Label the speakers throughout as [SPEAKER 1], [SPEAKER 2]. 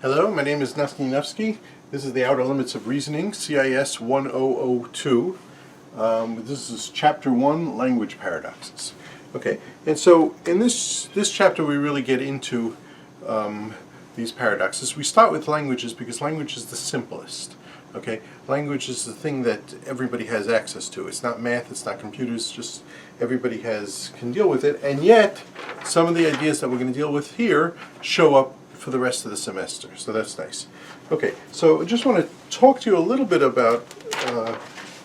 [SPEAKER 1] Hello, my name is Yanofsky. This is the Outer Limits of Reasoning, CIS 1002. This is Chapter 1, Language Paradoxes. Okay, and so in this chapter we really get into these paradoxes. We start with languages because language is the simplest. Okay, language is the thing that everybody has access to. It's not math, it's not computers, just everybody can deal with it. And yet, some of the ideas that we're going to deal with here show up for the rest of the semester, so that's nice. Okay, so I just want to talk to you a little bit about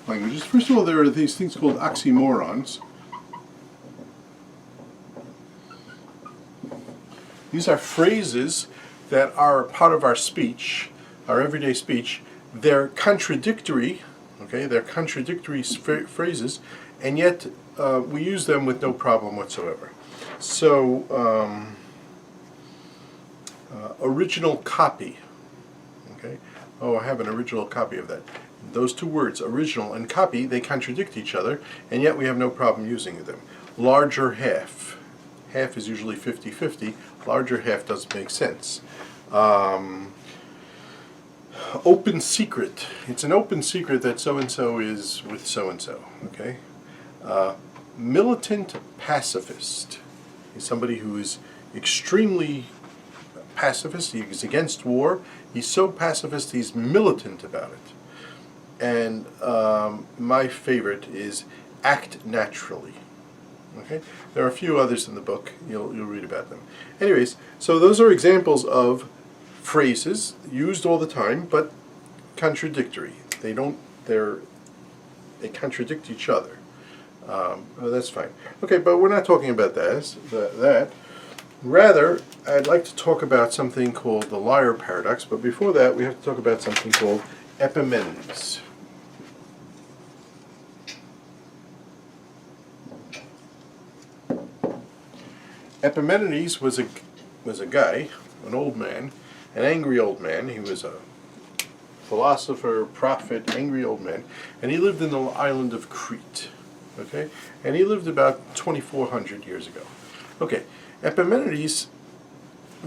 [SPEAKER 1] languages. First of all, there are these things called oxymorons. These are phrases that are part of our speech, our everyday speech. They're contradictory, okay? They're contradictory phrases, and yet we use them with no problem whatsoever. So, original copy, okay? Oh, I have an original copy of that. Those two words, original and copy, they contradict each other, and yet we have no problem using them. Larger half. Half is usually 50-50. Larger half doesn't make sense. Open secret. It's an open secret that so-and-so is with so-and-so, okay? Militant pacifist is somebody who is extremely pacifist. He's against war. He's so pacifist he's militant about it. And my favorite is act naturally. Okay? There are a few others in the book. You'll read about them. Anyways, so those are examples of phrases used all the time, but contradictory. They contradict each other. Well, that's fine. Okay, but we're not talking about that. Rather, I'd like to talk about something called the liar paradox, but before that we have to talk about something called Epimenides. Epimenides was a guy, an old man, an angry old man. He was a philosopher, prophet, angry old man, and he lived in the island of Crete. Okay, and he lived about 2,400 years ago. Okay, Epimenides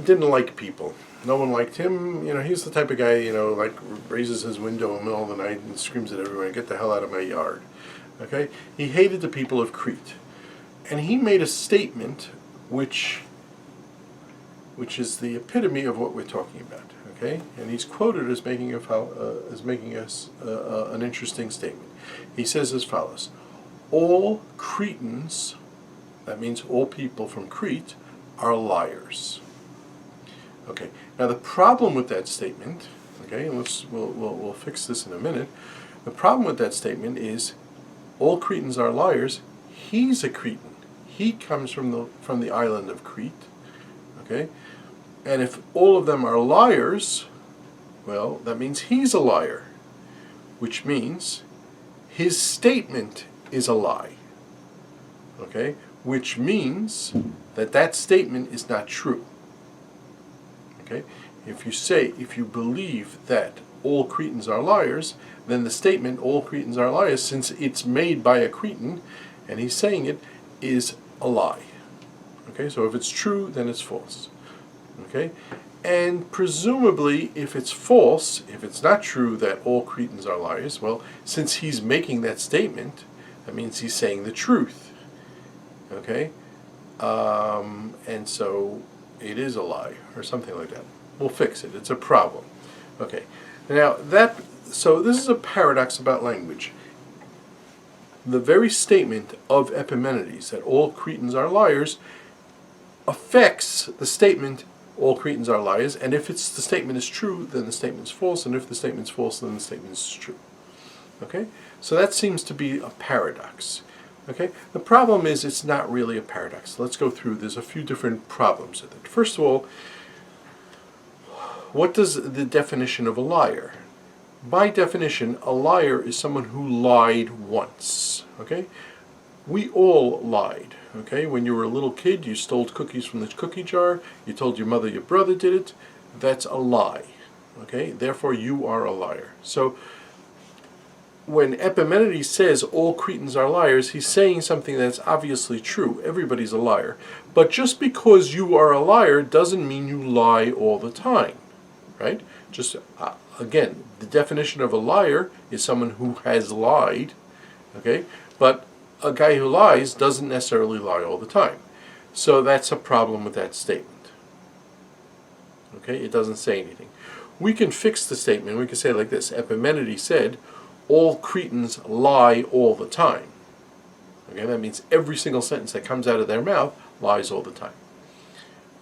[SPEAKER 1] didn't like people. No one liked him. You know, he's the type of guy, you know, like raises his window in the middle of the night and screams at everyone, "Get the hell out of my yard." Okay, he hated the people of Crete, and he made a statement which is the epitome of what we're talking about. Okay, and he's quoted as making us an interesting statement. He says as follows: "All Cretans," that means all people from Crete, "are liars." Okay, now the problem with that statement, okay, and we'll fix this in a minute. The problem with that statement is all Cretans are liars. He's a Cretan. He comes from the island of Crete. Okay, and if all of them are liars, well, that means he's a liar, which means his statement is a lie. Okay, which means that statement is not true. Okay, if you believe that all Cretans are liars, then the statement "all Cretans are liars," since it's made by a Cretan and he's saying it, is a lie. Okay, so if it's true, then it's false. Okay, and presumably if it's false, if it's not true that all Cretans are liars, well, since he's making that statement, that means he's saying the truth. Okay, and so it is a lie or something like that. We'll fix it. It's a problem. Okay, now so this is a paradox about language. The very statement of Epimenides that all Cretans are liars affects the statement all Cretans are liars, and if the statement is true, then the statement is false, and if the statement is false, then the statement is true. Okay? So that seems to be a paradox. Okay? The problem is it's not really a paradox. Let's go through. There's a few different problems with it. First of all, what is the definition of a liar? By definition, a liar is someone who lied once. Okay? We all lied. Okay? When you were a little kid, you stole cookies from the cookie jar. You told your mother your brother did it. That's a lie. Okay? Therefore, you are a liar. So, when Epimenides says all Cretans are liars, he's saying something that's obviously true. Everybody's a liar. But just because you are a liar doesn't mean you lie all the time. right? Just again, the definition of a liar is someone who has lied, okay? But a guy who lies doesn't necessarily lie all the time. So that's a problem with that statement. Okay, it doesn't say anything. We can fix the statement. We can say it like this: Epimenides said, "All Cretans lie all the time." Okay, that means every single sentence that comes out of their mouth lies all the time.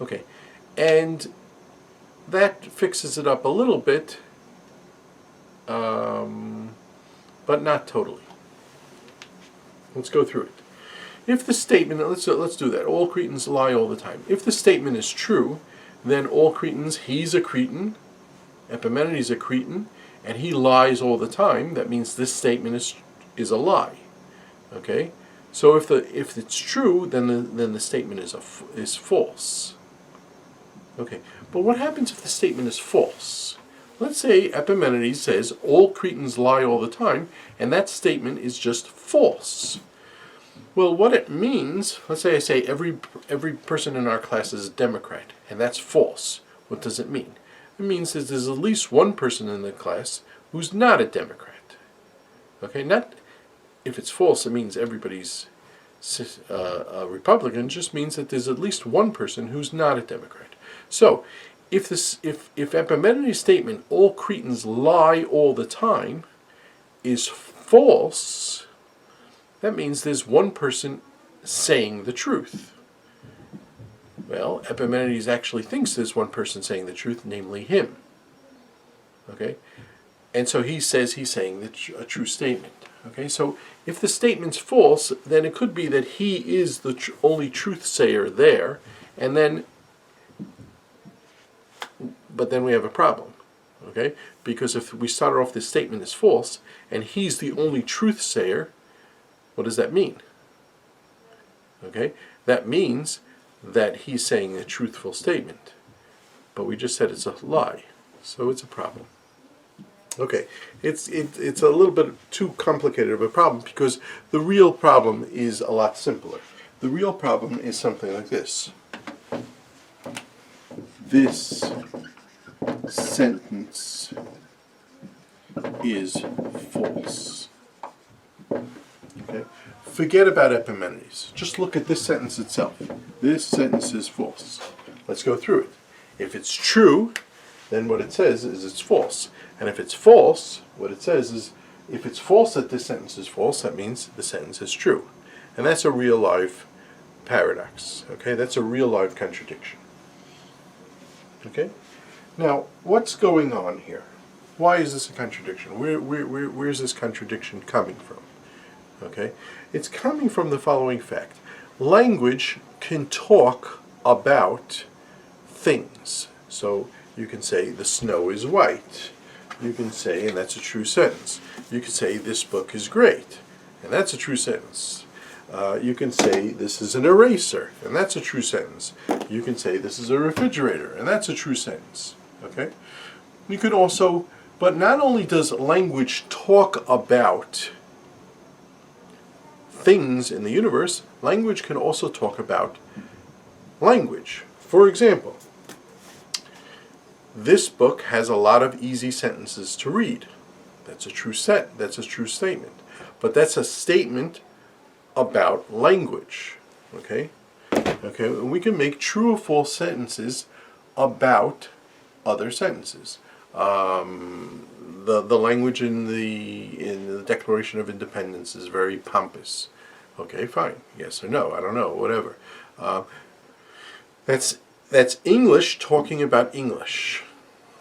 [SPEAKER 1] Okay, and that fixes it up a little bit, but not totally. Let's go through it. If the statement, let's do that. All Cretans lie all the time. If the statement is true, then all Cretans, he's a Cretan, Epimenides is a Cretan, and he lies all the time. That means this statement is a lie. Okay, so if it's true, then the statement is false. Okay, but what happens if the statement is false? Let's say Epimenides says all Cretans lie all the time, and that statement is just false. Well, what it means, let's say I say every person in our class is a Democrat, and that's false. What does it mean? It means that there's at least one person in the class who's not a Democrat. Okay, not if it's false, it means everybody's a Republican. It just means that there's at least one person who's not a Democrat. So, if Epimenides' statement, all Cretans lie all the time, is false, that means there's one person saying the truth. Well, Epimenides actually thinks there's one person saying the truth, namely him. Okay? And so he says he's saying a true statement. Okay? So if the statement's false, then it could be that he is the only truth sayer there, and then, but then we have a problem. Okay? Because if we start off this statement as false, and he's the only truth sayer, what does that mean? Okay? That means that he's saying a truthful statement. But we just said it's a lie. So it's a problem. Okay, it's a little bit too complicated of a problem because the real problem is a lot simpler. The real problem is something like this. This sentence is false. Okay? Forget about Epimenides. Just look at this sentence itself. This sentence is false. Let's go through it. If it's true, then what it says is it's false. And if it's false, what it says is, if it's false that this sentence is false, that means the sentence is true. And that's a real life paradox. Okay, that's a real life contradiction. Okay? Now, what's going on here? Why is this a contradiction? Where's this contradiction coming from? Okay? It's coming from the following fact. Language can talk about things. So you can say the snow is white. You can say, and that's a true sentence. You can say this book is great, and that's a true sentence. You can say this is an eraser, and that's a true sentence. You can say this is a refrigerator, and that's a true sentence. Okay? You could also, but not only does language talk about things in the universe, language can also talk about language. For example, this book has a lot of easy sentences to read. That's a true statement. But that's a statement about language. Okay? Okay, and we can make true or false sentences about other sentences. The language in the Declaration of Independence is very pompous. Okay, fine. Yes or no, I don't know, whatever. That's English talking about English.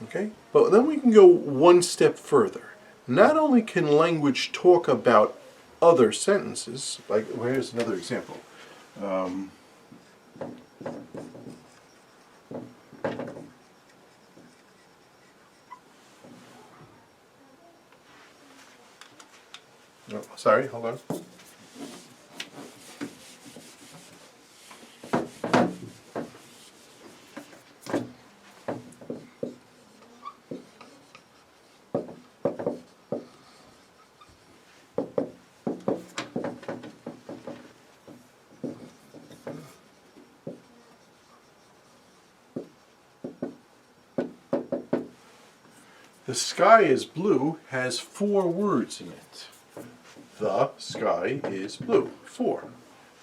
[SPEAKER 1] Okay? But then we can go one step further. Not only can language talk about other sentences, like, here's another example. Oh, sorry, hold on. The sky is blue has 4 words in it. The sky is blue. 4.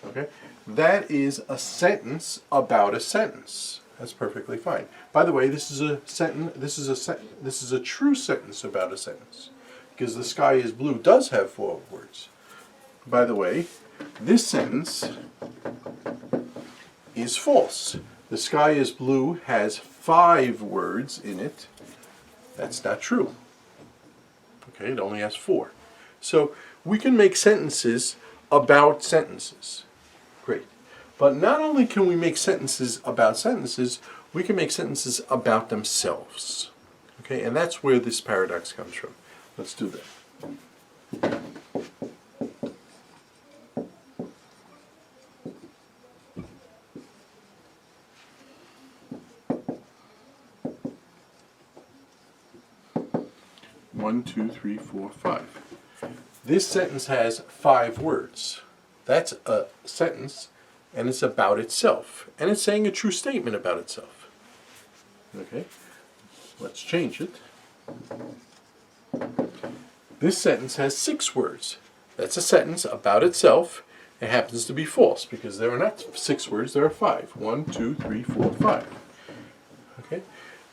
[SPEAKER 1] Okay? That is a sentence about a sentence. That's perfectly fine. By the way, this is a sentence. This is a true sentence about a sentence, because the sky is blue does have 4 words. By the way, this sentence is false. The sky is blue has 5 words in it. That's not true. Okay, it only has 4. So we can make sentences about sentences. Great. But not only can we make sentences about sentences, we can make sentences about themselves. Okay, and that's where this paradox comes from. Let's do that. One, two, three, four, 5. This sentence has 5 words. That's a sentence, and it's about itself. And it's saying a true statement about itself. Okay, let's change it. This sentence has 6 words. That's a sentence about itself. It happens to be false, because there are not 6 words, there are 5. 1, 2, 3, 4, 5. Okay?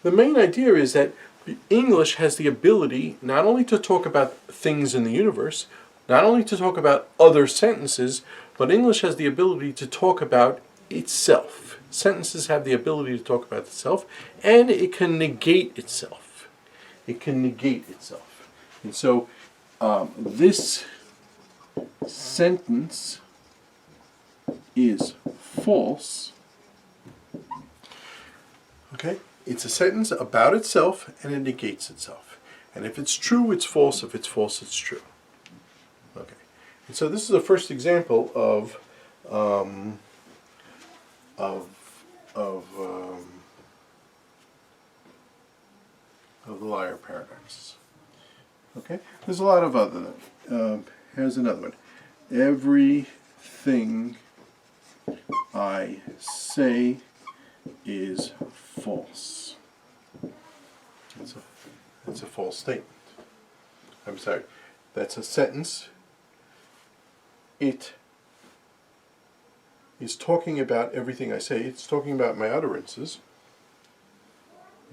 [SPEAKER 1] The main idea is that English has the ability not only to talk about things in the universe, not only to talk about other sentences, but English has the ability to talk about itself. Sentences have the ability to talk about itself, and it can negate itself. It can negate itself. And so this sentence is false. Okay? It's a sentence about itself, and it negates itself. And if it's true, it's false. If it's false, it's true. Okay. And so this is the first example of the liar paradox. Okay. There's a lot of other. Here's another one. Everything I say is false. That's a false statement. I'm sorry. That's a sentence. It is talking about everything I say. It's talking about my utterances.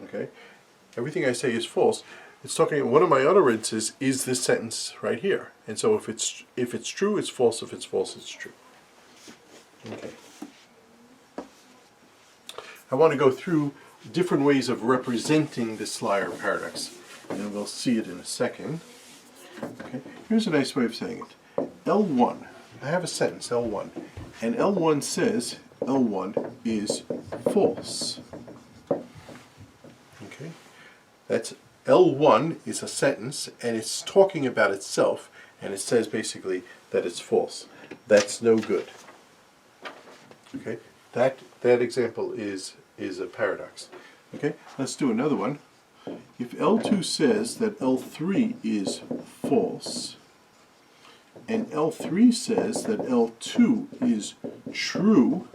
[SPEAKER 1] Okay? Everything I say is false. It's talking, one of my utterances is this sentence right here. And so if it's true, it's false. If it's false, it's true. Okay. I want to go through different ways of representing this liar paradox, and we'll see it in a second. Okay. Here's a nice way of saying it. L1, I have a sentence, L1, and L1 says L1 is false. Okay. That's L1 is a sentence, and it's talking about itself, and it says basically that it's false. That's no good. Okay. That example is a paradox. Okay, let's do another one. If L2 says that L3 is false, and L3 says that L2 is true,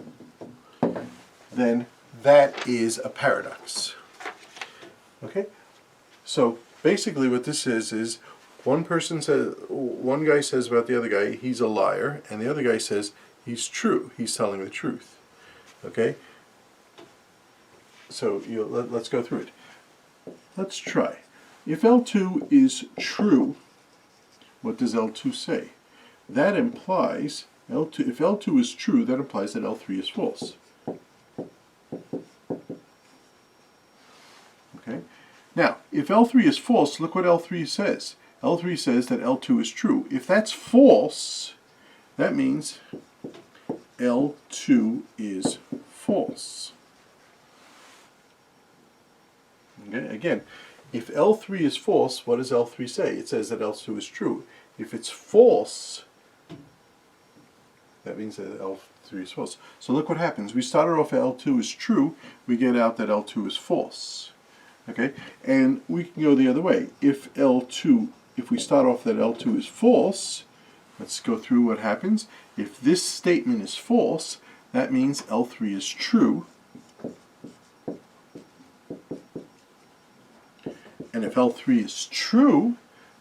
[SPEAKER 1] then that is a paradox. Okay? So basically what this is one guy says about the other guy, he's a liar, and the other guy says he's true, he's telling the truth. Okay? So let's go through it. Let's try. If L2 is true, what does L2 say? That implies if L2 is true, that implies that L3 is false. Okay? Now, if L3 is false, look what L3 says. L3 says that L2 is true. If that's false, that means L2 is false. Okay? Again, if L3 is false, what does L3 say? It says that L2 is true. If it's false, that means that L3 is false. So look what happens. We started off at L2 is true. We get out that L2 is false. Okay? And we can go the other way. If we start off that L2 is false, let's go through what happens. If this statement is false, that means L3 is true. And if L3 is true,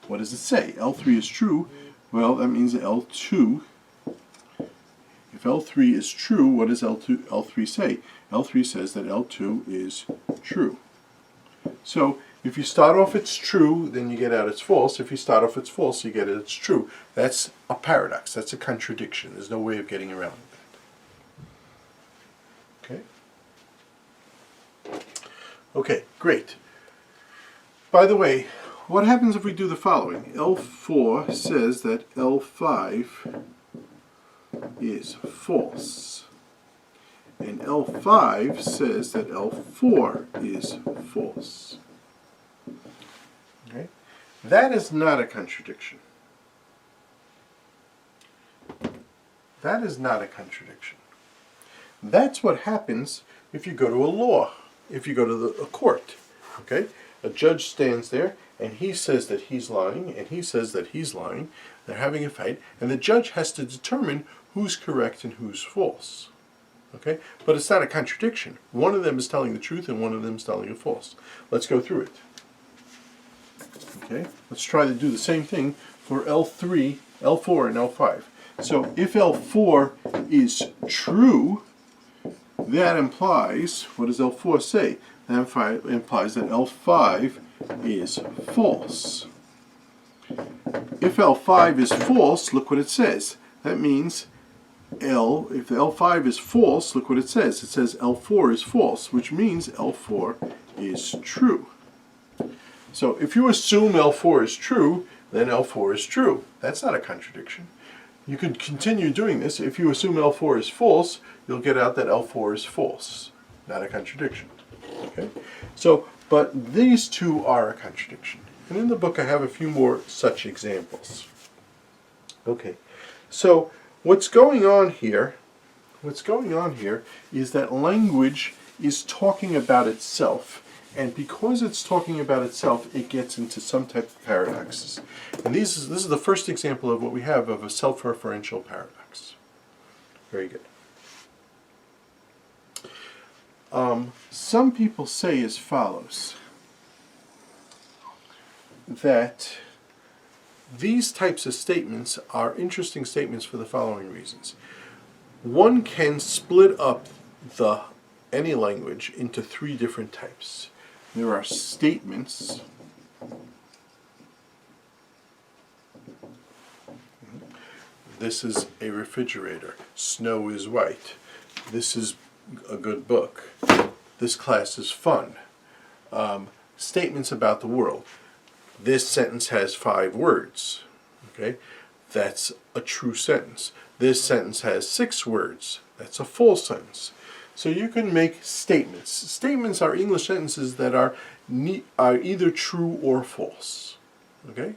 [SPEAKER 1] what does it say? L3 is true, well, that means L2. If L3 is true, what does L3 say? L3 says that L2 is true. So if you start off it's true, then you get out it's false. If you start off it's false, you get it's true. That's a paradox. That's a contradiction. There's no way of getting around that. Okay? Okay, great. By the way, what happens if we do the following? L4 says that L5 is false. And L5 says that L4 is false. Okay? That is not a contradiction. That is not a contradiction. That's what happens if you go to a law, if you go to a court. Okay? A judge stands there and he says that he's lying and he says that he's lying. They're having a fight and the judge has to determine who's correct and who's false. Okay? But it's not a contradiction. One of them is telling the truth and one of them is telling a false. Let's go through it. Okay? Let's try to do the same thing for L3, L4, and L5. So if L4 is true, that implies, what does L4 say? That implies that L5 is false. If L5 is false, look what it says. That means if L5 is false, look what it says. It says L4 is false, which means L4 is true. So if you assume L4 is true, then L4 is true. That's not a contradiction. You could continue doing this. If you assume L4 is false, you'll get out that L4 is false. Not a contradiction. Okay? So, but these two are a contradiction. And in the book I have a few more such examples. Okay. So, what's going on here is that language is talking about itself. And because it's talking about itself, it gets into some type of paradoxes. And this is the first example of what we have of a self-referential paradox. Very good. Some people say as follows, that these types of statements are interesting statements for the following reasons. One can split up any language into three different types. There are statements. This is a refrigerator. Snow is white. This is a good book. This class is fun. Statements about the world. This sentence has 5 words. Okay? That's a true sentence. This sentence has 6 words. That's a false sentence. So you can make statements. Statements are English sentences that are either true or false. Okay?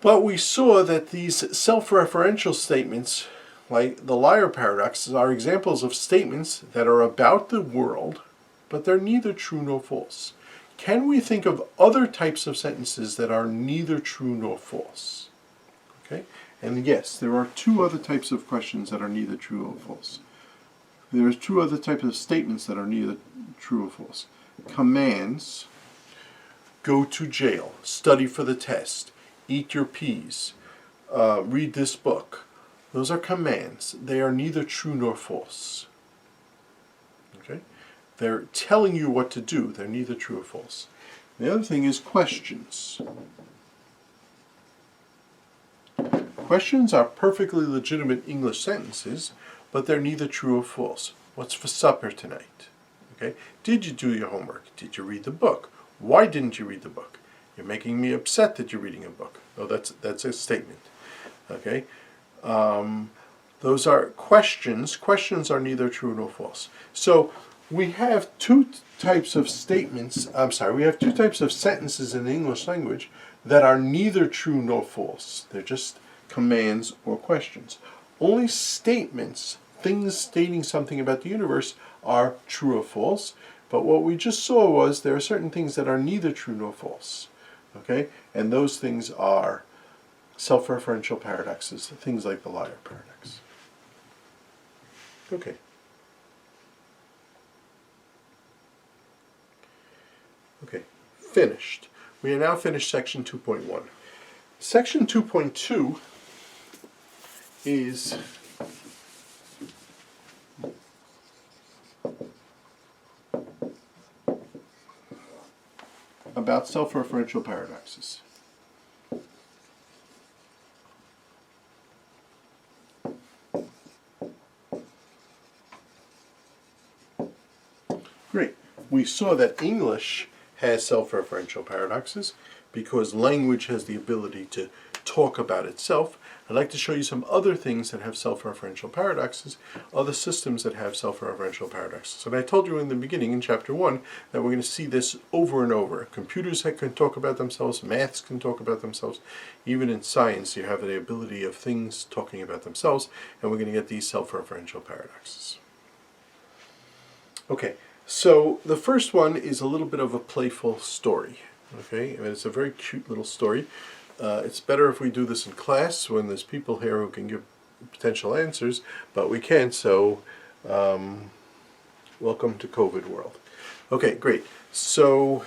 [SPEAKER 1] But we saw that these self-referential statements, like the liar paradox, are examples of statements that are about the world, but they're neither true nor false. Can we think of other types of sentences that are neither true nor false? Okay? And yes, there are 2 other types of questions that are neither true or false. There are 2 other types of statements that are neither true or false. Commands: go to jail, study for the test, eat your peas, read this book. Those are commands. They are neither true nor false. Okay? They're telling you what to do. They're neither true or false. The other thing is questions. Questions are perfectly legitimate English sentences, but they're neither true or false. What's for supper tonight? Okay? Did you do your homework? Did you read the book? Why didn't you read the book? You're making me upset that you're reading a book. Oh, that's a statement. Okay? Those are questions. Questions are neither true nor false. So we have 2 types of statements. We have 2 types of sentences in the English language that are neither true nor false. They're just commands or questions. Only statements, things stating something about the universe, are true or false. But what we just saw was there are certain things that are neither true nor false. Okay? And those things are self-referential paradoxes, things like the liar paradox. Okay. Okay. finished. We are now finished section 2.1. Section 2.2 is about self-referential paradoxes. Great. We saw that English has self-referential paradoxes because language has the ability to talk about itself. I'd like to show you some other things that have self-referential paradoxes, other systems that have self-referential paradoxes. And I told you in the beginning, in chapter 1, that we're going to see this over and over. Computers can talk about themselves, maths can talk about themselves, even in science you have the ability of things talking about themselves, and we're going to get these self-referential paradoxes. Okay, so the first one is a little bit of a playful story. Okay, and it's a very cute little story. It's better if we do this in class when there's people here who can give potential answers, but we can't, so welcome to COVID world. Okay, great. So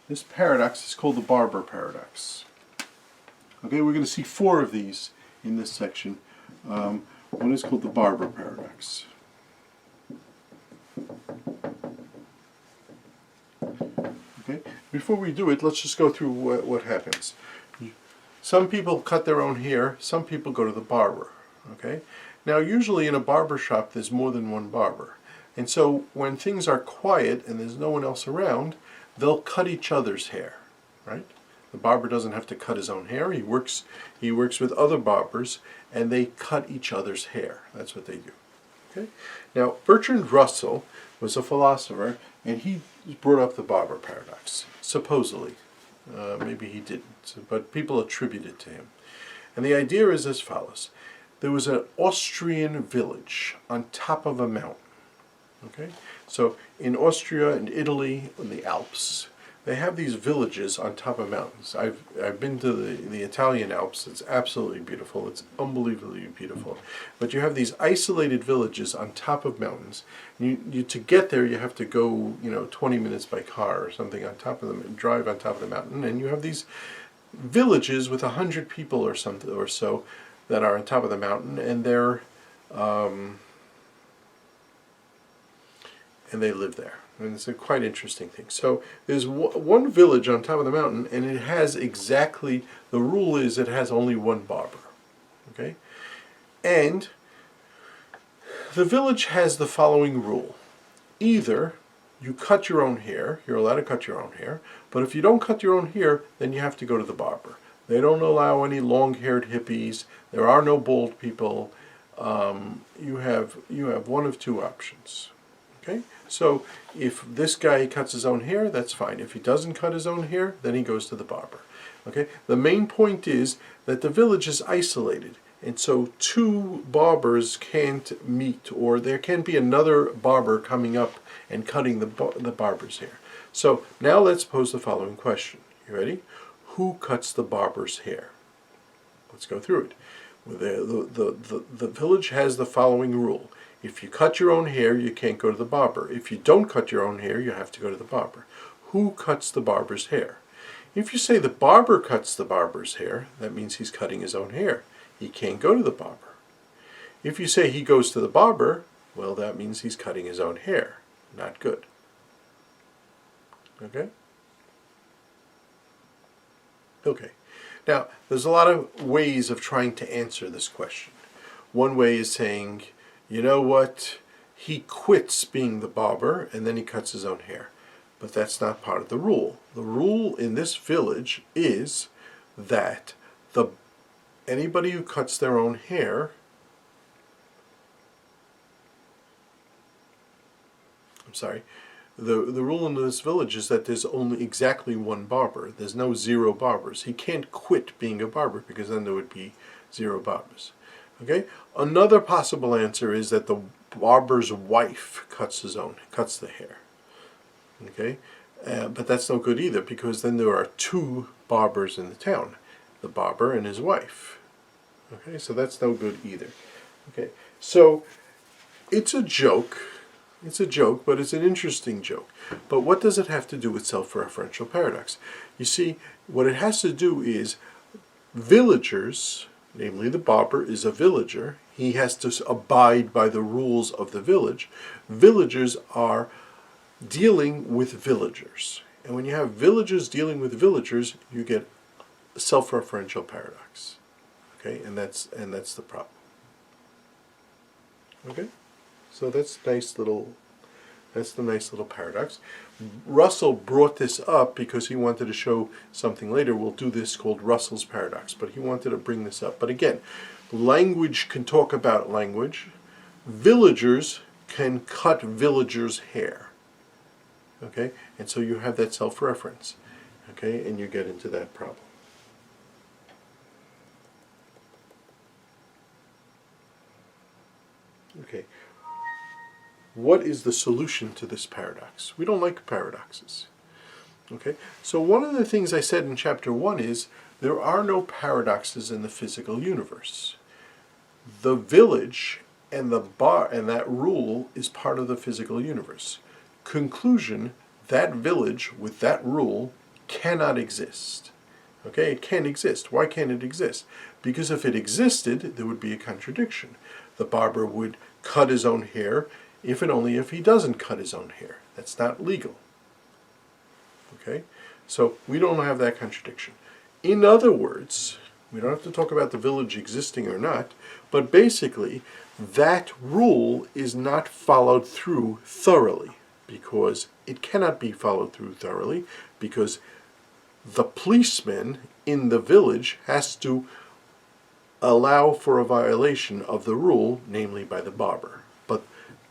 [SPEAKER 1] this paradox is called the barber paradox. Okay, we're going to see 4 of these in this section. One is called the barber paradox. Okay. Before we do it, let's just go through what happens. Some people cut their own hair, some people go to the barber. Okay. Now usually in a barber shop there's more than one barber. And so when things are quiet and there's no one else around, they'll cut each other's hair. Right? The barber doesn't have to cut his own hair. He works with other barbers and they cut each other's hair. That's what they do. Okay. Now Bertrand Russell was a philosopher, and he brought up the barber paradox, supposedly. Maybe he didn't, but people attribute it to him. And the idea is as follows. There was an Austrian village on top of a mountain. Okay? So in Austria and Italy, in the Alps, they have these villages on top of mountains. I've been to the Italian Alps. It's absolutely beautiful. It's unbelievably beautiful. But you have these isolated villages on top of mountains. You to get there, you have to go 20 minutes by car or something on top of them, drive on top of the mountain, and you have these villages with 100 people or something or so that are on top of the mountain, and they live there. And it's a quite interesting thing. So there's one village on top of the mountain, and it has exactly, the rule is it has only one barber. Okay? And the village has the following rule. Either you cut your own hair, you're allowed to cut your own hair, but if you don't cut your own hair, then you have to go to the barber. They don't allow any long-haired hippies. There are no bald people. You have one of 2 options. Okay? So if this guy cuts his own hair, that's fine. If he doesn't cut his own hair, then he goes to the barber. Okay? The main point is that the village is isolated, and so 2 barbers can't meet, or there can't be another barber coming up and cutting the barber's hair. So now let's pose the following question. You ready? Who cuts the barber's hair? Let's go through it. The village has the following rule. If you cut your own hair, you can't go to the barber. If you don't cut your own hair, you have to go to the barber. Who cuts the barber's hair? If you say the barber cuts the barber's hair, that means he's cutting his own hair. He can't go to the barber. If you say he goes to the barber, well, that means he's cutting his own hair. Not good. Okay? Okay. Now, there's a lot of ways of trying to answer this question. One way is saying, you know what, he quits being the barber and then he cuts his own hair. But that's not part of the rule. The rule in this village is that anybody who cuts their own hair, the rule in this village is that there's only exactly one barber. There's no 0 barbers. He can't quit being a barber because then there would be 0 barbers. Okay? Another possible answer is that the barber's wife cuts the hair. Okay? But that's no good either, because then there are 2 barbers in the town, the barber and his wife. Okay? So that's no good either. Okay? So it's a joke It's a joke, but it's an interesting joke. But what does it have to do with self-referential paradox? You see, what it has to do is villagers, namely the barber is a villager. He has to abide by the rules of the village. Villagers are dealing with villagers. And when you have villagers dealing with villagers, you get a self-referential paradox. Okay, and that's the problem. Okay? So that's the nice little paradox. Russell brought this up because he wanted to show something later. We'll do this called Russell's paradox, but he wanted to bring this up. But again, language can talk about language. Villagers can cut villagers' hair. Okay? And so you have that self-reference. Okay? And you get into that problem. Okay. What is the solution to this paradox? We don't like paradoxes. Okay? So one of the things I said in chapter 1 is there are no paradoxes in the physical universe. The village and the bar and that rule is part of the physical universe. Conclusion, that village with that rule cannot exist. Okay? It can't exist. Why can't it exist? Because if it existed, there would be a contradiction. The barber would cut his own hair if and only if he doesn't cut his own hair. That's not legal. Okay? So we don't have that contradiction. In other words, we don't have to talk about the village existing or not, but basically that rule is not followed through thoroughly because it cannot be followed through thoroughly because the policeman in the village has to allow for a violation of the rule, namely by the barber. But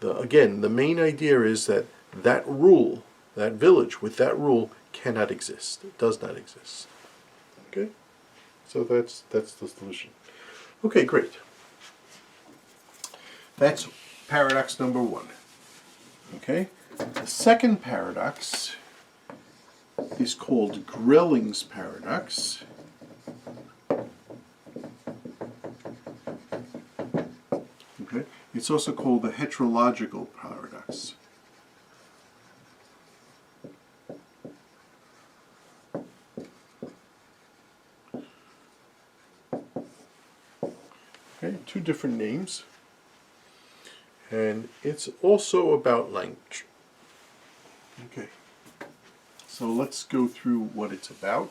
[SPEAKER 1] again, the main idea is that that rule, that village with that rule cannot exist. It does not exist. Okay? So that's the solution. Okay, great. That's paradox number 1. Okay? The second paradox is called Grelling's paradox. Okay? It's also called the heterological paradox. Okay, 2 different names. And it's also about language. Okay. So let's go through what it's about.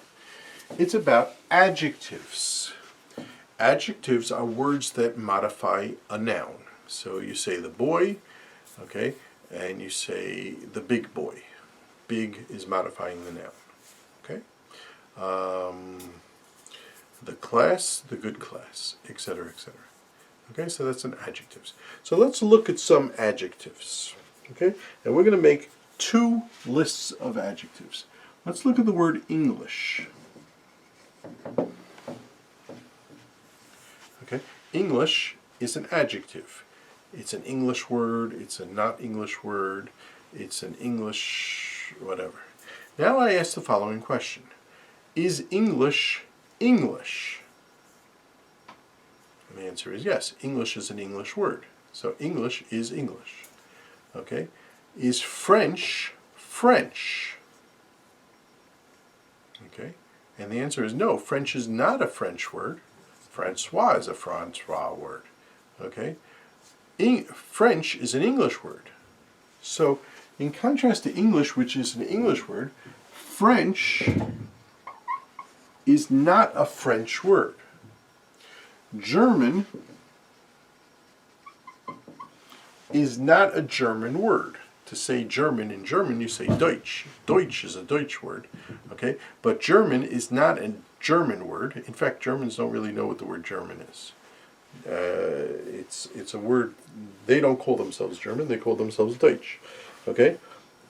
[SPEAKER 1] It's about adjectives. Adjectives are words that modify a noun. So you say the boy, okay, and you say the big boy. Big is modifying the noun, okay? The class, the good class, etc., etc. Okay, so that's an adjectives. So let's look at some adjectives, okay? And we're going to make 2 lists of adjectives. Let's look at the word English. Okay, English is an adjective. It's an English word, it's a not English word, it's an English whatever. Now I ask the following question. Is English English? And the answer is yes. English is an English word. So English is English. Okay? Is French French? Okay? And the answer is no. French is not a French word. Francois is a Francois word. Okay? French is an English word. So, in contrast to English, which is an English word, French is not a French word. German is not a German word. To say German in German, you say Deutsch. Deutsch is a Deutsch word. Okay? But German is not a German word. In fact, Germans don't really know what the word German is. It's a word, they don't call themselves German, they call themselves Deutsch. Okay?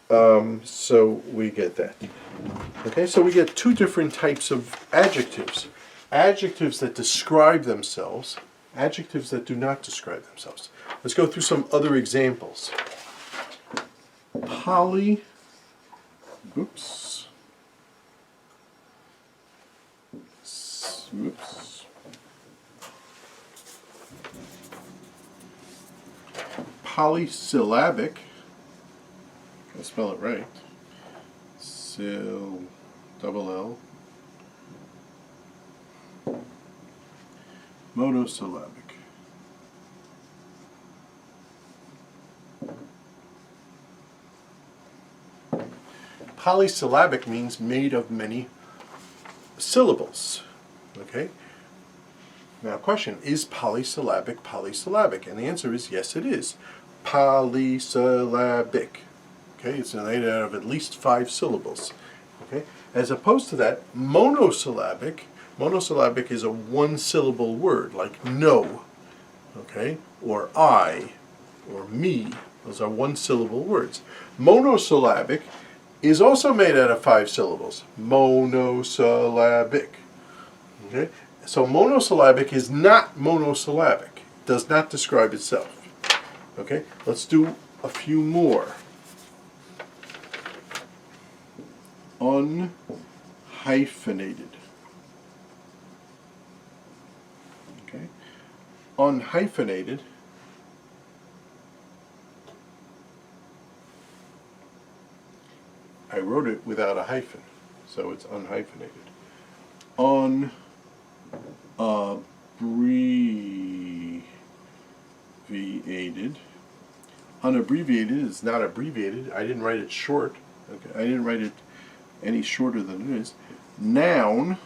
[SPEAKER 1] So we get that. Okay, so we get 2 different types of adjectives. Adjectives that describe themselves, adjectives that do not describe themselves. Let's go through some other examples. Polysyllabic I'll spell it right. Double L. Monosyllabic. Polysyllabic means made of many syllables. Okay? Now, question, is polysyllabic polysyllabic? And the answer is yes, it is. Polysyllabic. Okay, it's made out of at least 5 syllables. Okay, as opposed to that, monosyllabic. Monosyllabic is a 1-syllable word, like no, okay, or I, or me. Those are 1-syllable words. Monosyllabic is also made out of 5 syllables. Monosyllabic. Okay, so monosyllabic is not monosyllabic. It does not describe itself. Okay, let's do a few more. Unhyphenated. Okay, unhyphenated I wrote it without a hyphen, so it's unhyphenated. Unabbreviated. Unabbreviated is not abbreviated. I didn't write it short. Okay, I didn't write it any shorter than it is. Noun.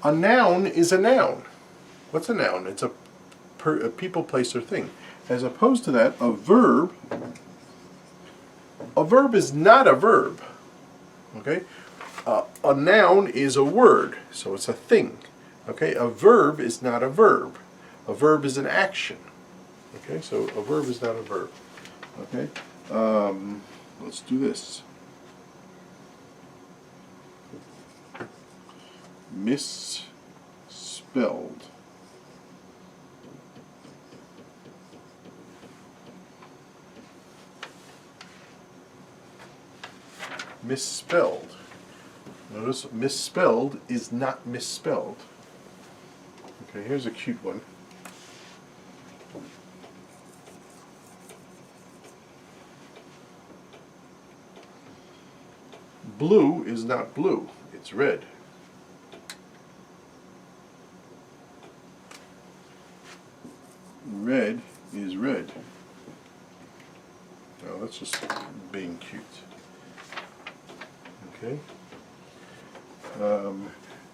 [SPEAKER 1] A noun is a noun. What's a noun? It's a people, place, or thing. As opposed to that, a verb is not a verb. Okay? A noun is a word, so it's a thing. Okay? A verb is not a verb. A verb is an action. Okay? So a verb is not a verb. Okay? Let's do this. Misspelled. Misspelled. Notice misspelled is not misspelled. Okay, here's a cute one. Blue is not blue, it's red. Red is red. Now that's just being cute. Okay.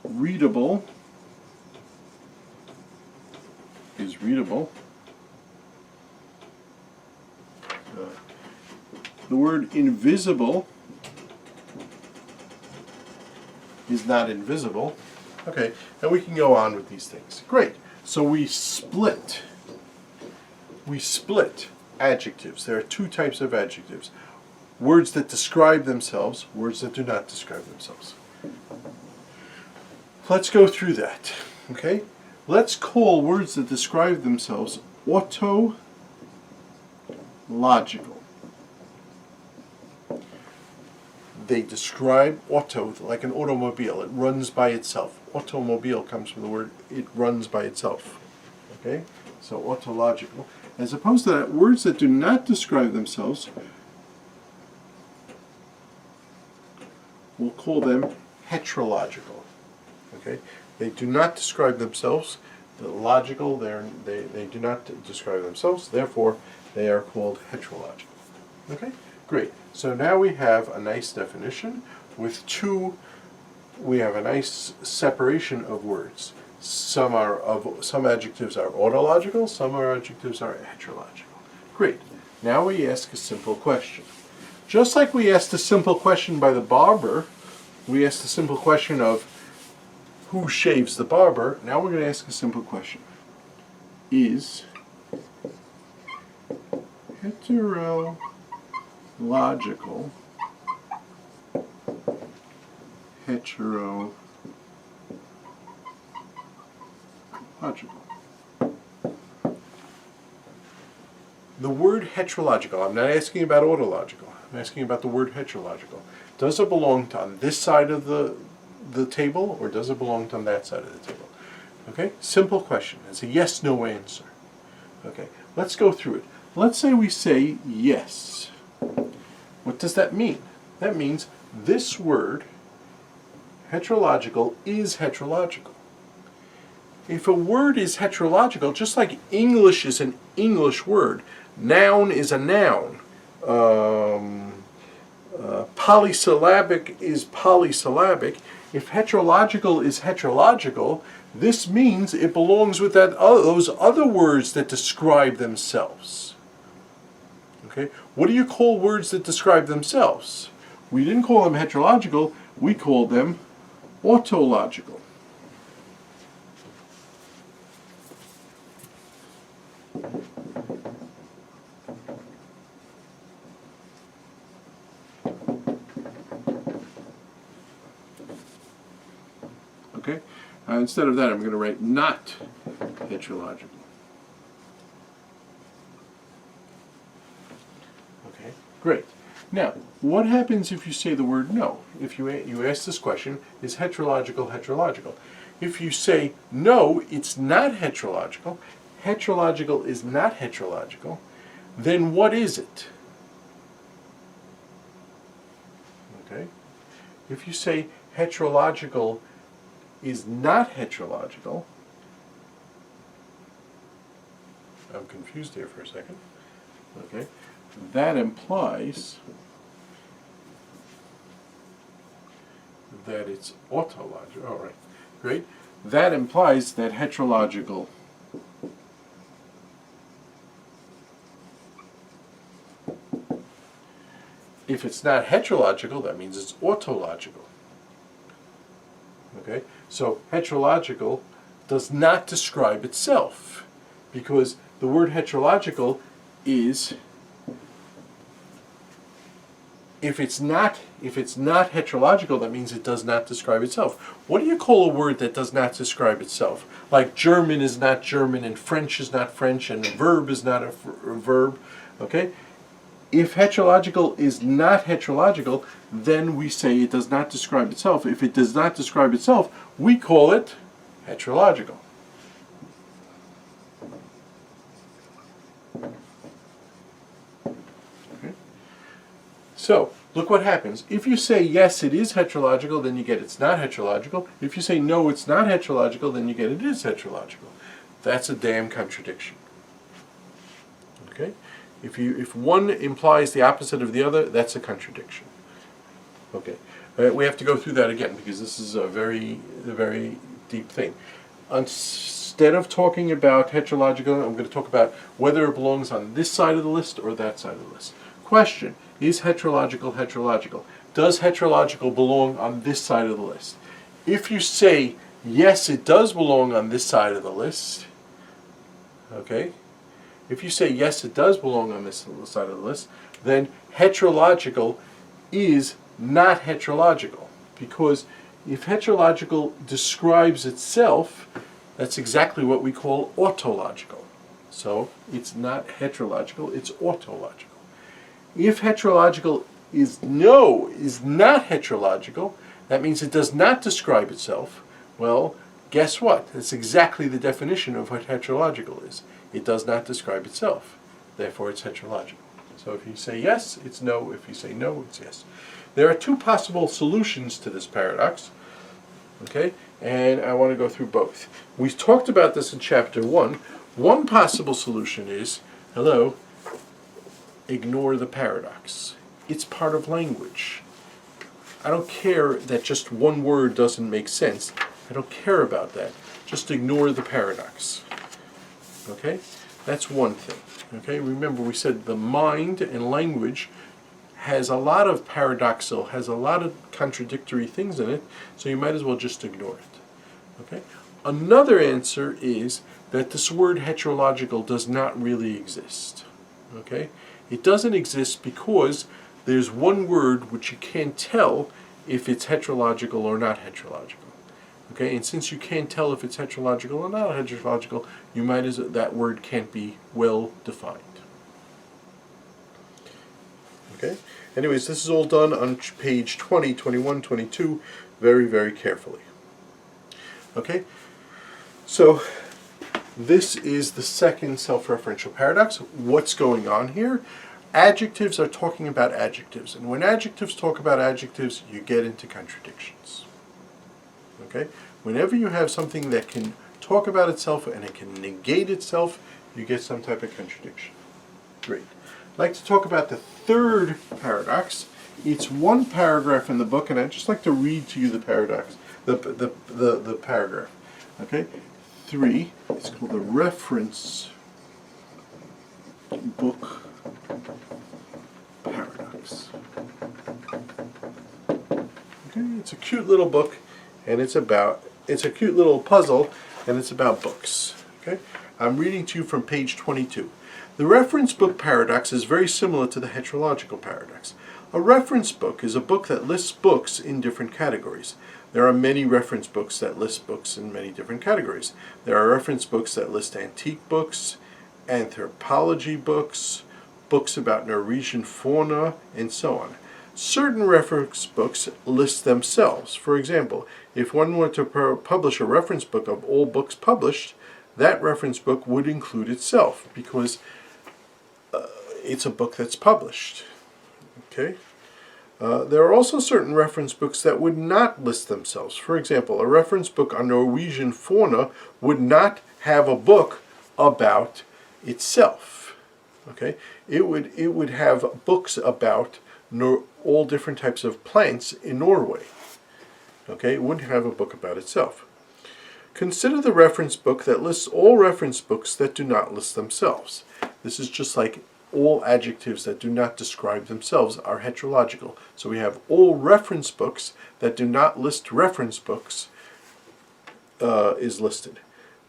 [SPEAKER 1] Readable is readable. The word invisible is not invisible. Okay, and we can go on with these things. Great. So we split adjectives. There are 2 types of adjectives. Words that describe themselves, words that do not describe themselves. Let's go through that. Okay? Let's call words that describe themselves autological. They describe auto like an automobile. It runs by itself. Automobile comes from the word it runs by itself. Okay? So autological. As opposed to that, words that do not describe themselves, we'll call them heterological. Okay? They do not describe themselves. The logical, they do not describe themselves. Therefore, they are called heterological. Okay? Great. So now we have a nice definition with we have a nice separation of words. Some adjectives are autological, some adjectives are heterological. Great. Now we ask a simple question. Just like we asked a simple question by the barber, we asked a simple question of who shaves the barber. Now we're going to ask a simple question. Is heterological The word heterological, I'm not asking about autological, I'm asking about the word heterological. Does it belong to on this side of the table, or does it belong to on that side of the table? Okay, simple question. It's a yes-no answer. Okay, let's go through it. Let's say we say yes. What does that mean? That means this word, heterological, is heterological. If a word is heterological, just like English is an English word, noun is a noun, polysyllabic is polysyllabic, if heterological is heterological, this means it belongs with those other words that describe themselves. Okay? What do you call words that describe themselves? We didn't call them heterological, we called them autological. Okay? Instead of that, I'm going to write not heterological. Okay, great. Now, what happens if you say the word no? If you ask this question, is heterological heterological? If you say no, it's not heterological, heterological is not heterological, then what is it? Okay? If you say heterological is not heterological, I'm confused here for a second. Okay, that implies that it's autological. All right, great. That implies that heterological if it's not heterological, that means it's autological. Okay, so heterological does not describe itself, because the word heterological is, if it's not heterological, that means it does not describe itself. What do you call a word that does not describe itself? Like German is not German, and French is not French, and a verb is not a verb. Okay? If heterological is not heterological, then we say it does not describe itself. If it does not describe itself, we call it heterological. Okay? So, look what happens. If you say yes, it is heterological, then you get it's not heterological. If you say no, it's not heterological, then you get it is heterological. That's a damn contradiction. Okay? If one implies the opposite of the other, that's a contradiction. Okay, we have to go through that again because this is a very deep thing. Instead of talking about heterological, I'm going to talk about whether it belongs on this side of the list or that side of the list. Question: is heterological heterological? Does heterological belong on this side of the list? If you say yes, it does belong on this side of the list. Okay. If you say yes, it does belong on this side of the list, then heterological is not heterological. Because if heterological describes itself, that's exactly what we call autological. So it's not heterological, it's autological. If heterological is not heterological, that means it does not describe itself. Well, guess what? That's exactly the definition of what heterological is. It does not describe itself. Therefore, it's heterological. So if you say yes, it's no. If you say no, it's yes. There are two possible solutions to this paradox. Okay? And I want to go through both. We talked about this in chapter 1. One possible solution is, ignore the paradox. It's part of language. I don't care that just one word doesn't make sense. I don't care about that. Just ignore the paradox. Okay? That's one thing. Okay? Remember, we said the mind and language has a lot of paradoxical, has a lot of contradictory things in it, so you might as well just ignore it. Okay? Another answer is that this word heterological does not really exist. Okay? It doesn't exist because there's one word which you can't tell if it's heterological or not heterological. Okay, and since you can't tell if it's heterological or not heterological, you might as that word can't be well defined. Okay. Anyways, this is all done on page 20, 21, 22, very, very carefully. Okay. So this is the second self-referential paradox. What's going on here? Adjectives are talking about adjectives, and when adjectives talk about adjectives, you get into contradictions. Okay? Whenever you have something that can talk about itself and it can negate itself, you get some type of contradiction. Great. I'd like to talk about the third paradox. It's one paragraph in the book, and I'd just like to read to you the paradox, the paragraph. Okay? 3, it's called the reference book paradox. Okay, it's a cute little book, and it's a cute little puzzle, and it's about books. Okay, I'm reading to you from page 22. The reference book paradox is very similar to the heterological paradox. A reference book is a book that lists books in different categories. There are many reference books that list books in many different categories. There are reference books that list antique books, anthropology books, books about Norwegian fauna, and so on. Certain reference books list themselves. For example, if one were to publish a reference book of all books published, that reference book would include itself because it's a book that's published. Okay? There are also certain reference books that would not list themselves. For example, a reference book on Norwegian fauna would not have a book about itself. Okay? It would have books about all different types of plants in Norway. Okay? It wouldn't have a book about itself. Consider the reference book that lists all reference books that do not list themselves. This is just like all adjectives that do not describe themselves are heterological. So we have all reference books that do not list reference books is listed.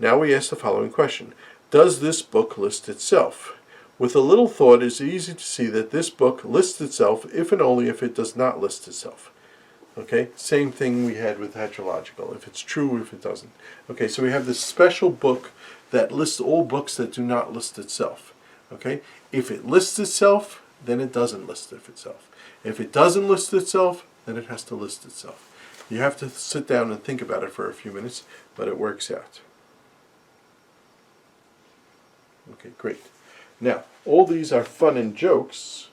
[SPEAKER 1] Now we ask the following question. Does this book list itself? With a little thought, it's easy to see that this book lists itself if and only if it does not list itself. Okay, same thing we had with heterological, if it's true, if it doesn't. Okay, so we have this special book that lists all books that do not list itself. Okay, if it lists itself, then it doesn't list itself. If it doesn't list itself, then it has to list itself. You have to sit down and think about it for a few minutes, but it works out. Okay, great. Now, all these are fun and jokes.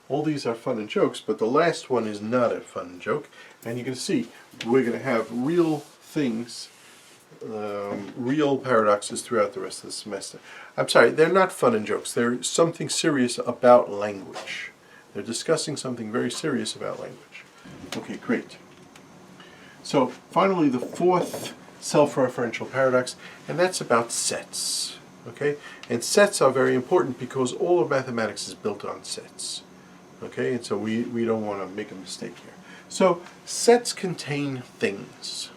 [SPEAKER 1] All these are fun and jokes, but the last one is not a fun joke. And you can see we're going to have real things, real paradoxes throughout the rest of the semester. I'm sorry, they're not fun and jokes. They're something serious about language. They're discussing something very serious about language. Okay, great. So finally, the fourth self-referential paradox, and that's about sets. Okay, and sets are very important because all of mathematics is built on sets. Okay, and so we don't want to make a mistake here. So sets contain things.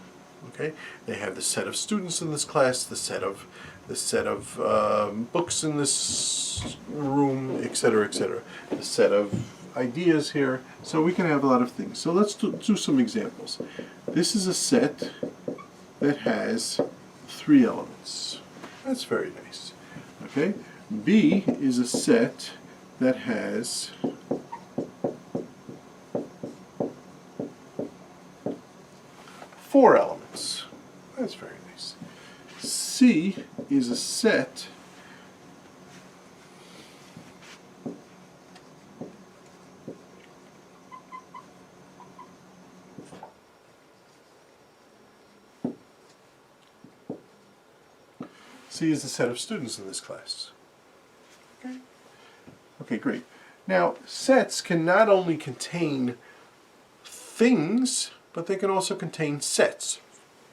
[SPEAKER 1] Okay, they have the set of students in this class, the set of books in this room, etc., etc. The set of ideas here. So we can have a lot of things. So let's do some examples. This is a set that has 3 elements. That's very nice. Okay, B is a set that has 4 elements. That's very nice. C is a set C is the set of students in this class. Okay. Okay, great. Now, sets can not only contain things, but they can also contain sets.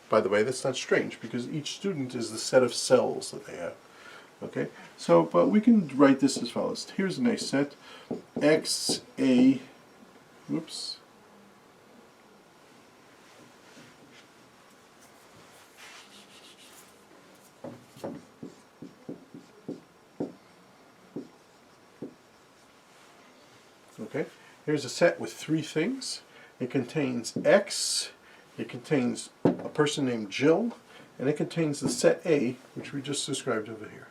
[SPEAKER 1] By the way, that's not strange because each student is the set of cells that they have. Okay, so but we can write this as follows. Here's a nice set. X, A, whoops. Okay, here's a set with 3 things. It contains X, it contains a person named Jill, and it contains the set A, which we just described over here.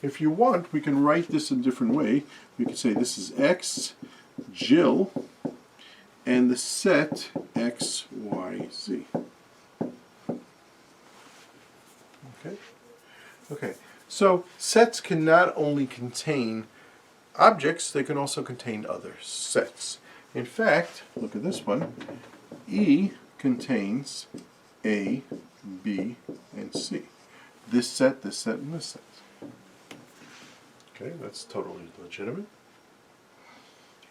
[SPEAKER 1] If you want, we can write this a different way. We can say this is X, Jill, and the set X, Y, Z. Okay? Okay, so sets can not only contain objects, they can also contain other sets. In fact, look at this one. E contains A, B, and C. This set, and this set. Okay, that's totally legitimate.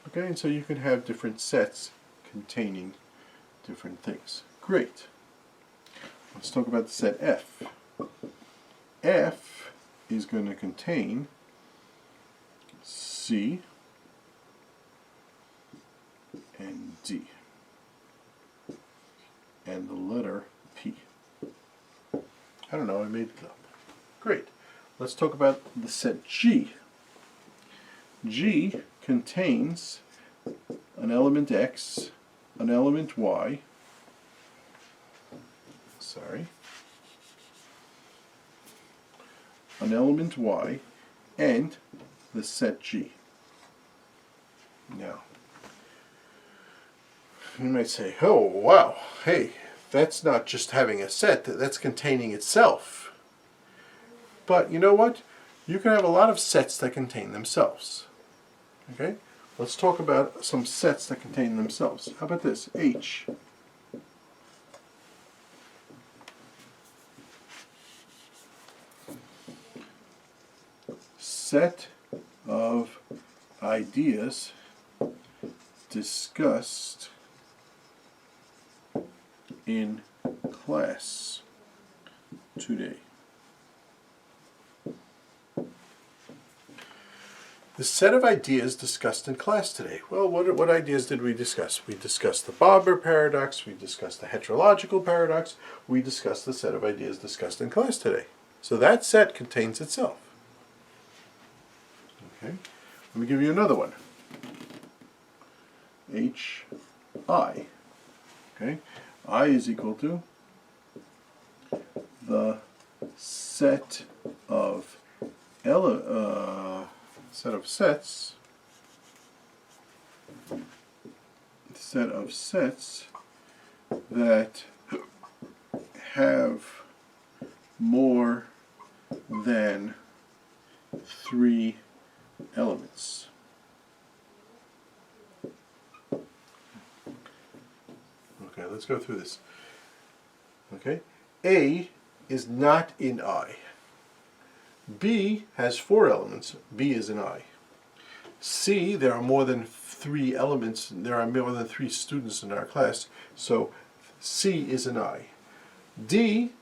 [SPEAKER 1] Okay, and so you can have different sets containing different things. Great. Let's talk about the set F. F is going to contain C and D and the letter P. I don't know, I made it up. Great. Let's talk about the set G. G contains an element X, an element Y, an element Y, and the set G. Now, you might say, oh, wow, hey, that's not just having a set, that's containing itself. But you know what? You can have a lot of sets that contain themselves. Okay? Let's talk about some sets that contain themselves. How about this? H. Set of ideas discussed in class today. The set of ideas discussed in class today. Well, what ideas did we discuss? We discussed the barber paradox, we discussed the heterological paradox, we discussed the set of ideas discussed in class today. So that set contains itself. Okay, let me give you another one. H, I. Okay, I is equal to the set of sets that have more than 3 elements. Okay, let's go through this. Okay, A is not in I. B has 4 elements. B is in I. C, there are more than 3 elements. There are more than 3 students in our class, so C is in I. D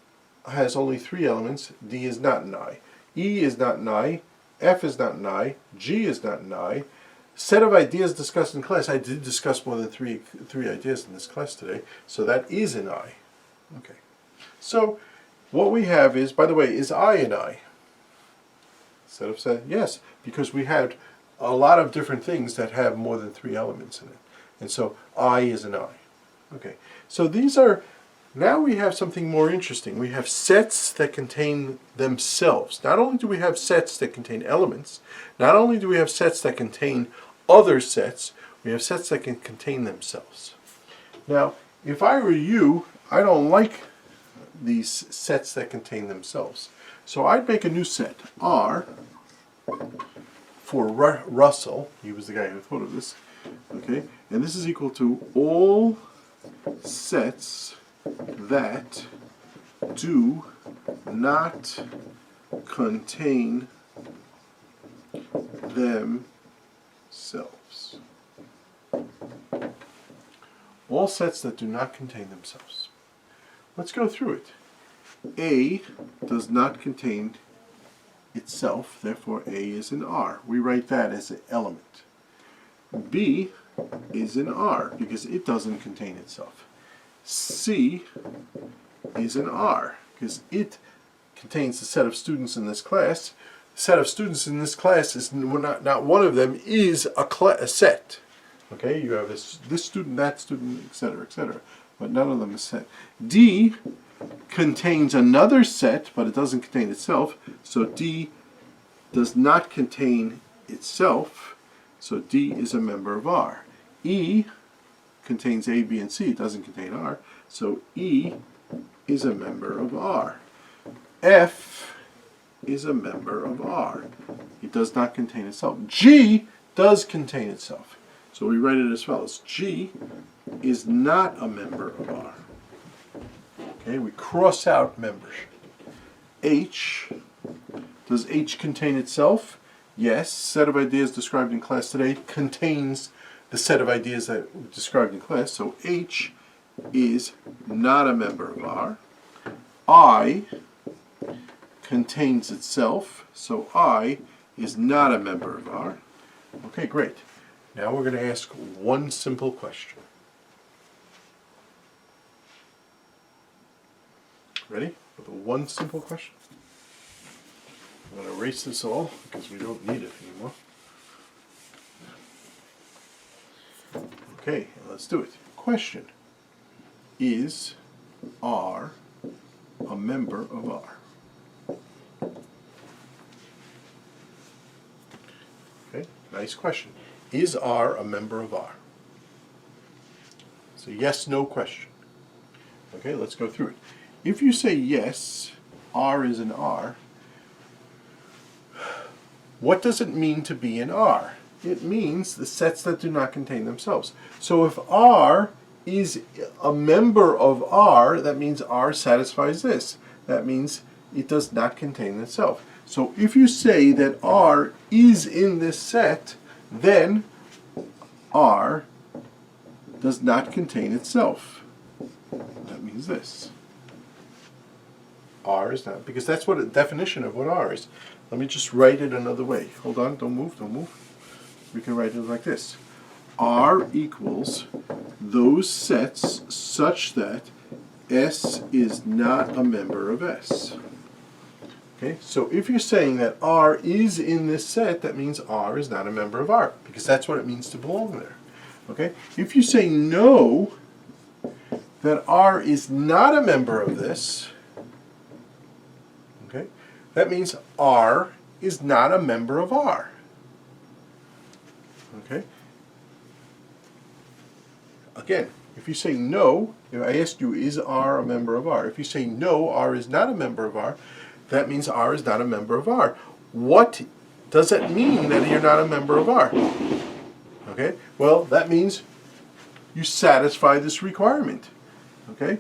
[SPEAKER 1] has only 3 elements. D is not in I. E is not in I. F is not in I. G is not in I. Set of ideas discussed in class. I did discuss more than three ideas in this class today, so that is in I. Okay. So what we have is, by the way, is I in I? Yes, because we had a lot of different things that have more than 3 elements in it. And so I is an I. Okay, so these are, now we have something more interesting. We have sets that contain themselves. Not only do we have sets that contain elements, not only do we have sets that contain other sets, we have sets that can contain themselves. Now, if I were you, I don't like these sets that contain themselves. So I'd make a new set, R, for Russell. He was the guy who thought of this. Okay, and this is equal to all sets that do not contain themselves. All sets that do not contain themselves. Let's go through it. A does not contain itself, therefore A is in R. We write that as an element. B is in R because it doesn't contain itself. C is in R because it contains the set of students in this class. The set of students in this class is not one of them is a set. Okay, you have this student, that student, etc., but none of them is set. D contains another set, but it doesn't contain itself, so D does not contain itself, so D is a member of R. E contains A, B, and C, it doesn't contain R, so E is a member of R. F is a member of R. It does not contain itself. G does contain itself. So we write it as follows. G is not a member of R. Okay, we cross out members. H, does H contain itself? Yes, set of ideas described in class today contains the set of ideas that were described in class. So H is not a member of R. I contains itself, so I is not a member of R. Okay, great. Now we're going to ask one simple question. Ready? With one simple question. I'm going to erase this all because we don't need it anymore. Okay, let's do it. Question. Is R a member of R? Okay, nice question. Is R a member of R? It's a yes-no question. Okay, let's go through it. If you say yes, R is an R, what does it mean to be an R? It means the sets that do not contain themselves. So if R is a member of R, that means R satisfies this. That means it does not contain itself. So if you say that R is in this set, then R does not contain itself. That means this. R is not, because that's what a definition of what R is. Let me just write it another way. Hold on, don't move, don't move. We can write it like this. R equals those sets such that S is not a member of S. Okay, so if you're saying that R is in this set, that means R is not a member of R, because that's what it means to belong there. Okay, if you say no, that R is not a member of this, okay, that means R is not a member of R. Okay. Again, if you say no, if I asked you, is R a member of R? If you say no, R is not a member of R, that means R is not a member of R. What does it mean that you're not a member of R? Okay, well, that means you satisfy this requirement. Okay,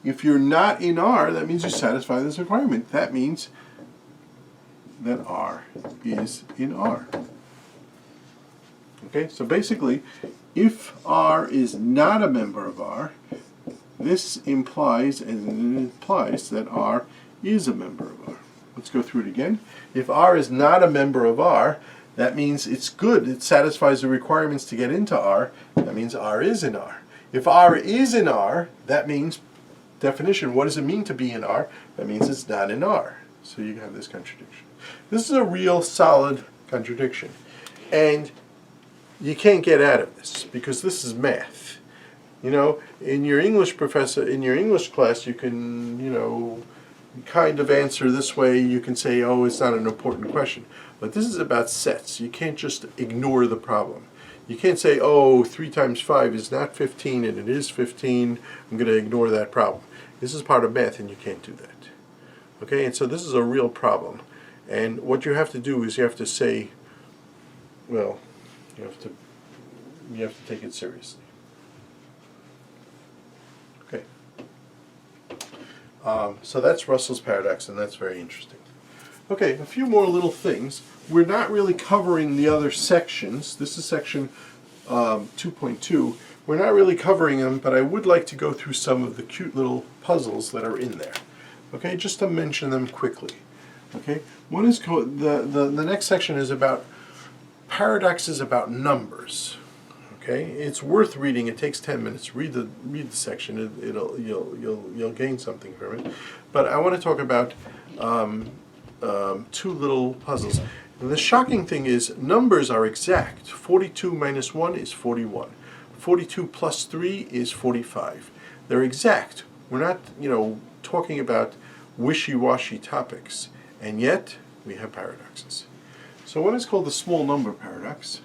[SPEAKER 1] if you're not in R, that means you satisfy this requirement. That means that R is in R. Okay, so basically, if R is not a member of R, this implies, and it implies that R is a member of R. Let's go through it again. If R is not a member of R, that means it's good. It satisfies the requirements to get into R. That means R is in R. If R is in R, that means, definition, what does it mean to be in R? That means it's not in R. So you have this contradiction. This is a real solid contradiction. And you can't get out of this because this is math. You know, in your English class, you can, you know, kind of answer this way. You can say, oh, it's not an important question. But this is about sets. You can't just ignore the problem. You can't say, oh, 3 times 5 is not 15 and it is 15. I'm going to ignore that problem. This is part of math and you can't do that. Okay, and so this is a real problem. And what you have to do is you have to say, well, you have to take it seriously. Okay. So that's Russell's paradox, and that's very interesting. Okay, a few more little things. We're not really covering the other sections. This is section 2.2. We're not really covering them, but I would like to go through some of the cute little puzzles that are in there. Okay, just to mention them quickly. Okay, one is the next section is about paradoxes about numbers. Okay, it's worth reading. It takes 10 minutes. Read the section. You'll gain something from it. But I want to talk about 2 little puzzles. And the shocking thing is numbers are exact. 42 minus 1 is 41. 42 plus 3 is 45. They're exact. We're not, you know, talking about wishy-washy topics. And yet we have paradoxes. So one is called the small number paradox.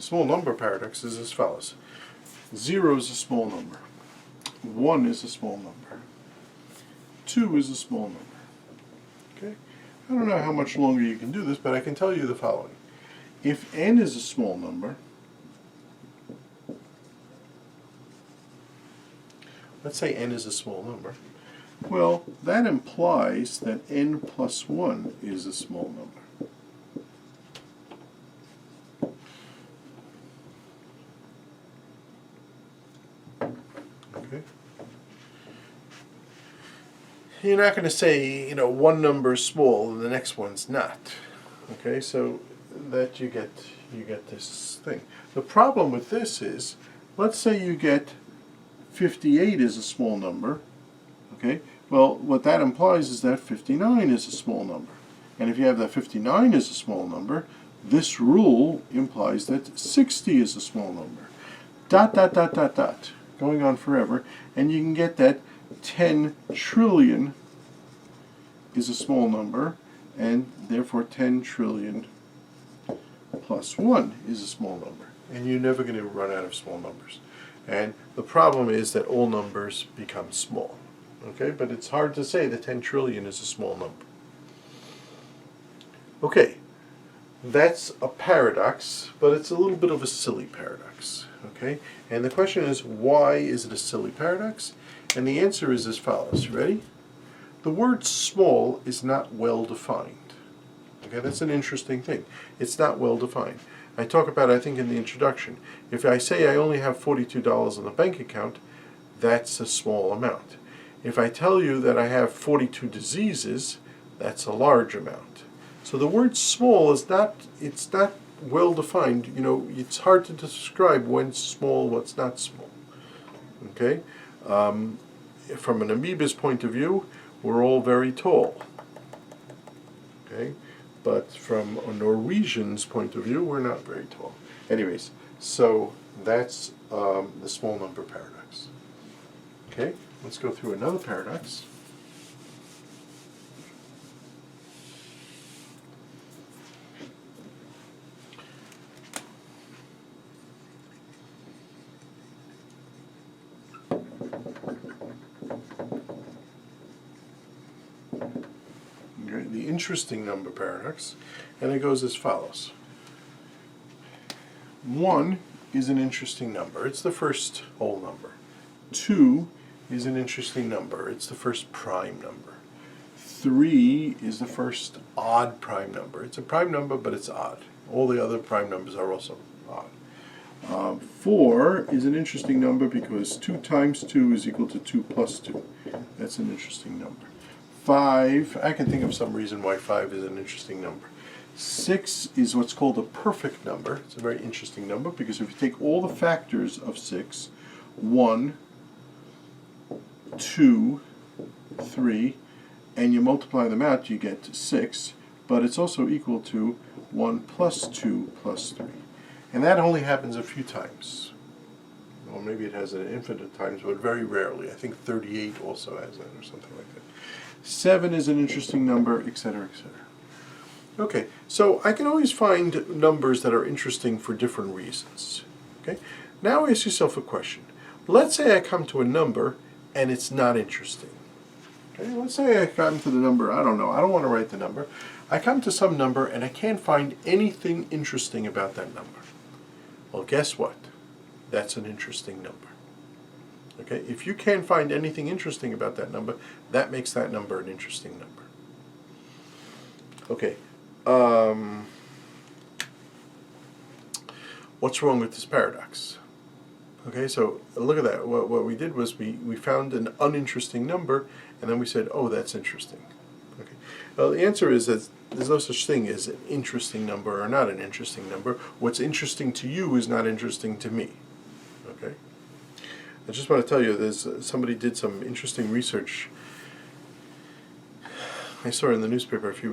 [SPEAKER 1] The small number paradox is as follows. 0 is a small number. 1 is a small number. 2 is a small number. Okay? I don't know how much longer you can do this, but I can tell you the following. If n is a small number, let's say n is a small number, well, that implies that n plus 1 is a small number. Okay? You're not going to say, one number is small and the next one's not. Okay, so that you get this thing. The problem with this is, let's say you get 58 is a small number. Okay, well, what that implies is that 59 is a small number. And if you have that 59 is a small number, this rule implies that 60 is a small number. Dot, dot, dot, dot, dot. Going on forever. And you can get that 10 trillion is a small number, and therefore 10 trillion plus 1 is a small number. And you're never going to run out of small numbers. And the problem is that all numbers become small. Okay, but it's hard to say that 10 trillion is a small number. Okay, that's a paradox, but it's a little bit of a silly paradox. Okay, and the question is, why is it a silly paradox? And the answer is as follows. Ready? The word small is not well defined. Okay, that's an interesting thing. It's not well defined. I talk about, I think, in the introduction. If I say I only have $42 in the bank account, that's a small amount. If I tell you that I have 42 diseases, that's a large amount. So the word small is not, it's not well defined. It's hard to describe when's small, what's not small. Okay? From an amoeba's point of view, we're all very tall. Okay? But from a Norwegian's point of view, we're not very tall. Anyways, so that's the small number paradox. Okay? Let's go through another paradox. Okay, the interesting number paradox, and it goes as follows. 1 is an interesting number. It's the first whole number. 2 is an interesting number. It's the first prime number. 3 is the first odd prime number. It's a prime number, but it's odd. All the other prime numbers are also odd. 4 is an interesting number because 2 times 2 is equal to 2 plus 2. That's an interesting number. 5, I can think of some reason why 5 is an interesting number. 6 is what's called a perfect number. It's a very interesting number because if you take all the factors of 6, 1, 2, 3, and you multiply them out, you get 6, but it's also equal to 1 plus 2 plus 3. And that only happens a few times. Or maybe it has an infinite times, but very rarely. I think 38 also has that or something like that. 7 is an interesting number, etc., etc. Okay, so I can always find numbers that are interesting for different reasons. Okay, now ask yourself a question. Let's say I come to a number and it's not interesting. Okay, let's say I come to the number, I don't know, I don't want to write the number. I come to some number and I can't find anything interesting about that number. Well, guess what? That's an interesting number. Okay, if you can't find anything interesting about that number, that makes that number an interesting number. Okay, what's wrong with this paradox? Okay, so look at that. What we did was we found an uninteresting number, and then we said, oh, that's interesting. Okay. Well, the answer is that there's no such thing as an interesting number or not an interesting number. What's interesting to you is not interesting to me. Okay. I just want to tell you, somebody did some interesting research. I saw it in the newspaper a few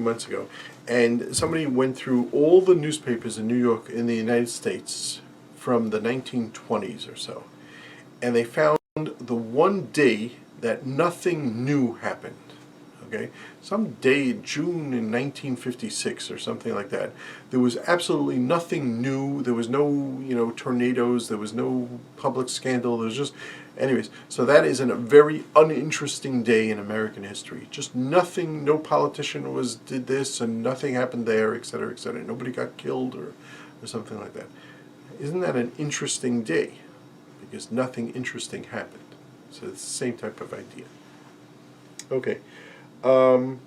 [SPEAKER 1] months ago, and somebody went through all the newspapers in New York, in the United States, from the 1920s or so, and they found the one day that nothing new happened. Okay, some day in June in 1956 or something like that. There was absolutely nothing new. There was no, tornadoes. There was no public scandal. There was just, anyways. So that is a very uninteresting day in American history. Just nothing. No politician did this, and nothing happened there, etc., etc. Nobody got killed or something like that. Isn't that an interesting day? Because nothing interesting happened. So it's the same type of idea. Okay. There's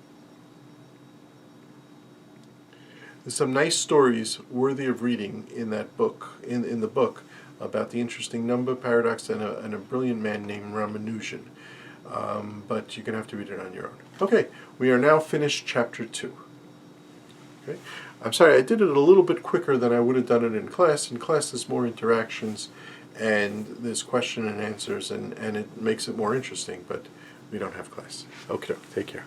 [SPEAKER 1] some nice stories worthy of reading in that book, in the book, about the interesting number paradox and a brilliant man named Ramanujan. But you're going to have to read it on your own. Okay, we are now finished chapter 2. Okay, I'm sorry, I did it a little bit quicker than I would have done it in class. In class there's more interactions and there's question and answers, and it makes it more interesting, but we don't have class. Okay, take care.